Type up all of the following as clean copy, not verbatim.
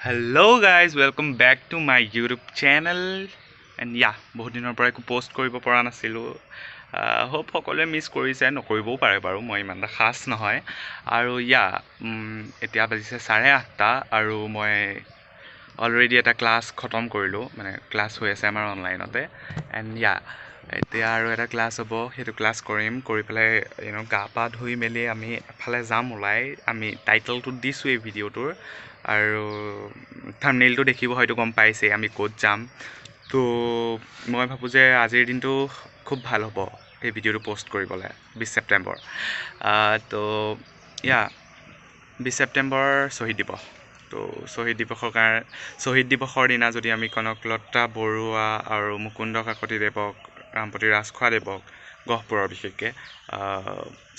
Hello guys, welcome back to my YouTube channel and yeah, বহুত দিনৰ পৰা একো পোষ্ট কৰিব পৰা নাছিলোঁ। হোপ সকলোৱে মিছ কৰিছে, নকৰিবও পাৰে বাৰু, মই ইমান এটা খাছ নহয়। আৰু এতিয়া বাজিছে 8:30 আৰু মই অলৰেডি এটা ক্লাছ খতম কৰিলোঁ, মানে ক্লাছ হৈ আছে আমাৰ অনলাইনতে। এণ্ড এতিয়া আৰু এটা ক্লাছ হ'ব, সেইটো ক্লাছ কৰি পেলাই গা পা ধুই মেলি আমি এফালে যাম ওলাই। আমি টাইটেলটো দিছোঁ এই ভিডিঅ'টোৰ, আৰু থাম্বনেইলটো দেখিব হয়তো গম পাইছেই আমি ক'ত যাম। তো মই ভাবোঁ যে আজিৰ দিনটো খুব ভাল হ'ব এই ভিডিঅ'টো পষ্ট কৰিবলৈ। 20 ছেপ্টেম্বৰ তো 20 ছেপ্টেম্বৰ শ্বহীদ দিৱস। তো শ্বহীদ দিৱসৰ দিনা যদি আমি কনকলতা বৰুৱা আৰু মুকুন্দ কাকতিদেৱক, ৰামপতি ৰাজখোৱাদেৱক, গহপুৰৰ বিশেষকৈ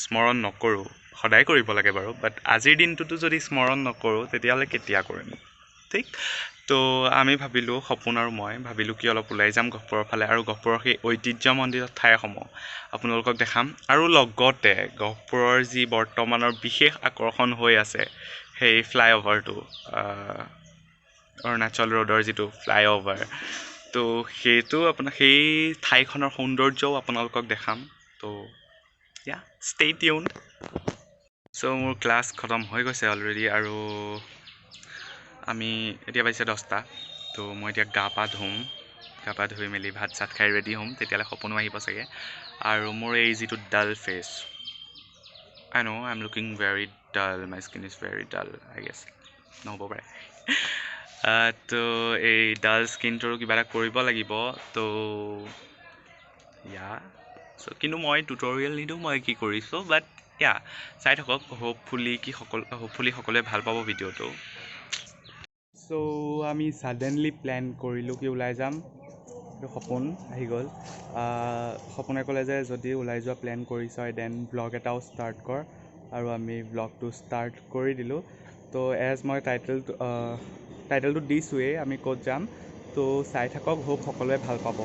স্মৰণ নকৰোঁ, সদায় কৰিব লাগে বাৰু, বাট আজিৰ দিনটোতো যদি স্মৰণ নকৰোঁ তেতিয়াহ'লে কেতিয়া কৰিম, ঠিক? তো আমি ভাবিলোঁ, সপোন আৰু মই ভাবিলোঁ কি অলপ ওলাই যাম গহপুৰৰ ফালে, আৰু গহপুৰৰ সেই ঐতিহ্যমণ্ডিত ঠাইসমূহ আপোনালোকক দেখাম। আৰু লগতে গহপুৰৰ যি বৰ্তমানৰ বিশেষ আকৰ্ষণ হৈ আছে সেই ফ্লাইঅভাৰটো, অৰুণাচল ৰোডৰ যিটো ফ্লাইঅভাৰ, তো সেইটো সেই ঠাইখনৰ সৌন্দৰ্যও আপোনালোকক দেখাম। তো ষ্টে টিউনড। চ' মোৰ ক্লাছ খতম হৈ গৈছে অলৰেডি, আৰু আমি এতিয়া পাইছে 10টা। তো মই এতিয়া গা পা ধুই মেলি ভাত চাত খাই ৰেডি হ'ম, তেতিয়ালৈ সপোনো আহিব চাগে। আৰু মোৰ এই যিটো dull face, I know' I am looking very dull, my skin is very dull, I guess, নহ'ব পাৰে। তো এই ডাল স্কিনটোৰ কিবা এটা কৰিব লাগিব। তো কিন্তু মই টিউটৰিয়েল নিদিওঁ মই কি কৰিছোঁ, বাট চাই থাকক। হোপফুলি সকলোৱে ভাল পাব ভিডিঅ'টো। চ' আমি ছাডেনলি প্লেন কৰিলোঁ কি ওলাই যাম। সপোন আহি গ'ল। সপোনে ক'লে যে যদি ওলাই যোৱা প্লেন কৰিছ দেন ব্লগ এটাও ষ্টাৰ্ট কৰ, আৰু আমি ব্লগটো ষ্টাৰ্ট কৰি দিলোঁ। তো এজ মই টাইটেলটো দিছোঁৱেই আমি ক'ত যাম, তো চাই থাকক, হোপ সকলোৱে ভাল পাব।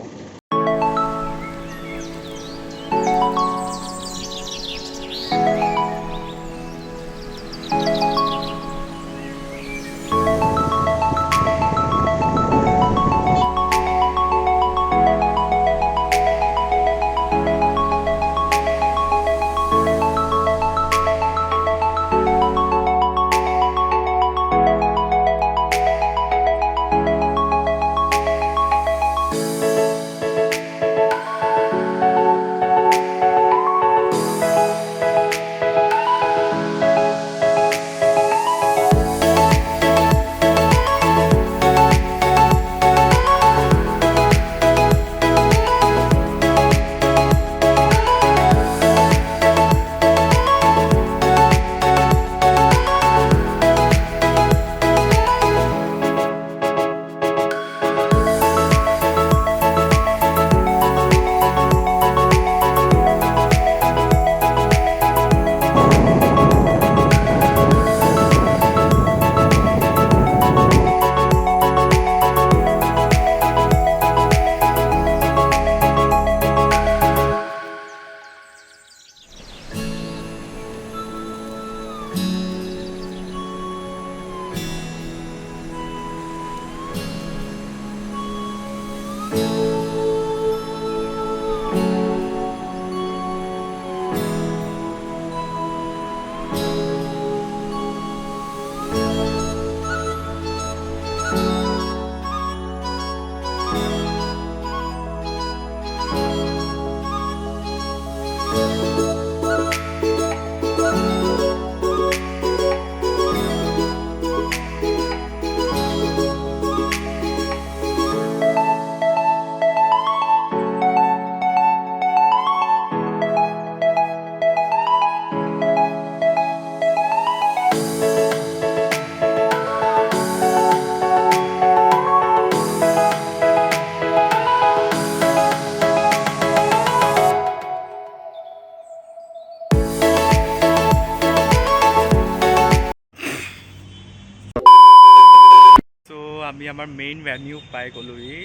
আমি আমাৰ মেইন ভেনিউ পাই গ'লোহি,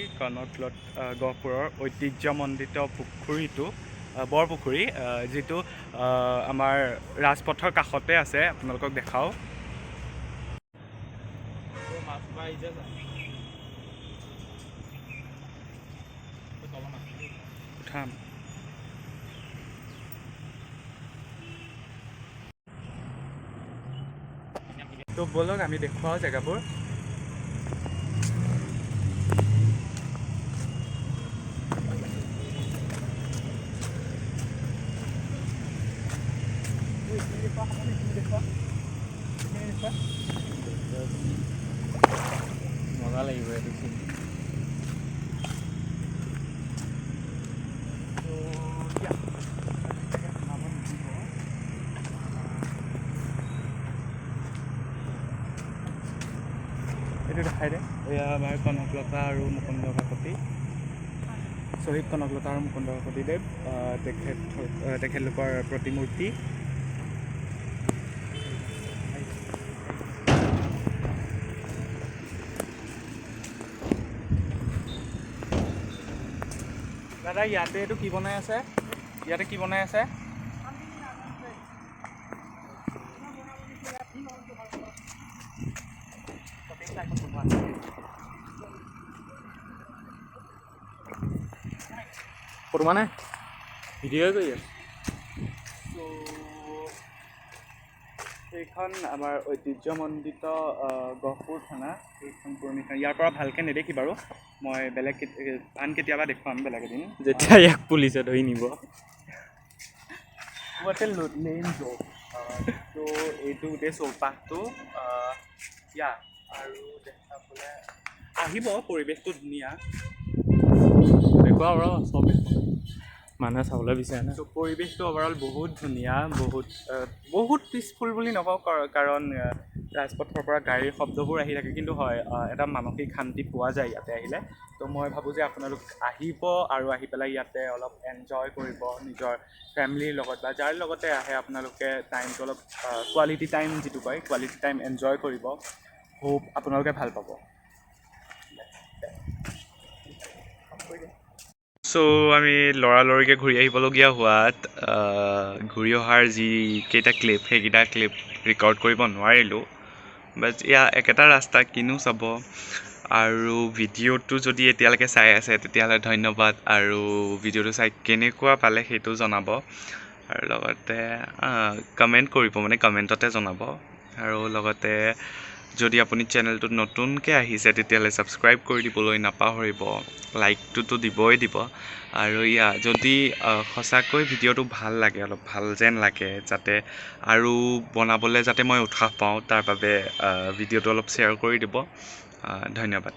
গহপুৰৰ ঐতিহ্যমণ্ডিত পুখুৰীটো, বৰপুখুৰী, যিটো আমাৰ ৰাজপথৰ কাষতে আছে। আপোনালোকক দেখাওঁ। উঠাম তো ব'লক আমি দেখুৱাওঁ জেগাবোৰ মজা লাগিব এইটো এইটো দেখাই দে এয়া আমাৰ কনকলতা আৰু মুকুন্দ কাকতি শ্বহীদ কনকলতা আৰু মুকুন্দ কাকতিদেৱ তেখেতলোকৰ প্ৰতিমূৰ্তি দাদা ইয়াতে এইটো কি বনাই আছে ইয়াতে কি বনাই আছে ফটো মানে ভিডিঅ' কৰি আছে সেইখন আমাৰ ঐতিহ্যমণ্ডিত গহপুৰ থানা সেইখন পুৰণি থানা ইয়াৰ পৰা ভালকৈ নেদেখি বাৰু মই বেলেগ আন কেতিয়াবা দেখুৱাম বেলেগ এদিন যেতিয়া ইয়াক পুলিচে ধৰি নিব তো এইটো গোটেই চৌপাশটো ইয়া আৰু দেখাবলৈ আহিব পৰিৱেশটো ধুনীয়া দেখুৱা আৰু চব মানুহে চাবলৈ বিচাৰে ন ত' পৰিৱেশটো অভাৰঅল বহুত ধুনীয়া বহুত পিচফুল বুলি নকওঁ কাৰণ ৰাজপথৰ পৰা গাড়ীৰ শব্দবোৰ আহি থাকে কিন্তু হয় এটা মানসিক শান্তি পোৱা যায় ইয়াতে আহিলে ত' মই ভাবোঁ যে আপোনালোক আহিব আৰু আহি পেলাই ইয়াতে অলপ এনজয় কৰিব নিজৰ ফেমিলিৰ লগত বা যাৰ লগতে আহে আপোনালোকে টাইমটো অলপ কোৱালিটি টাইম যিটো কয় কোৱালিটি টাইম এনজয় কৰিব হোপ আপোনালোকে ভাল পাব চ' আমি লৰালৰিকৈ ঘূৰি আহিবলগীয়া হোৱাত ঘূৰি অহাৰ যিকেইটা ক্লিপ সেইকেইটা ক্লিপ ৰেকৰ্ড কৰিব নোৱাৰিলোঁ বাট এয়া একেটা ৰাস্তা কিনো চাব আৰু ভিডিঅ'টো যদি এতিয়ালৈকে চাই আছে তেতিয়াহ'লে ধন্যবাদ আৰু ভিডিঅ'টো চাই কেনেকুৱা পালে সেইটো জনাব আৰু লগতে কমেণ্ট কৰিব মানে কমেণ্টতে জনাব আৰু লগতে যদি আপুনি চেনেলটোত নতুনকৈ আহিছে তেতিয়াহ'লে ছাবস্ক্ৰাইব কৰি দিবলৈ নাপাহৰিব লাইকটোতো দিবই দিব আৰু যদি সঁচাকৈ ভিডিঅ'টো ভাল লাগে অলপ ভাল যেন লাগে যাতে আৰু বনাবলৈ যাতে মই উৎসাহ পাওঁ তাৰ বাবে ভিডিঅ'টো অলপ শ্বেয়াৰ কৰি দিব ধন্যবাদ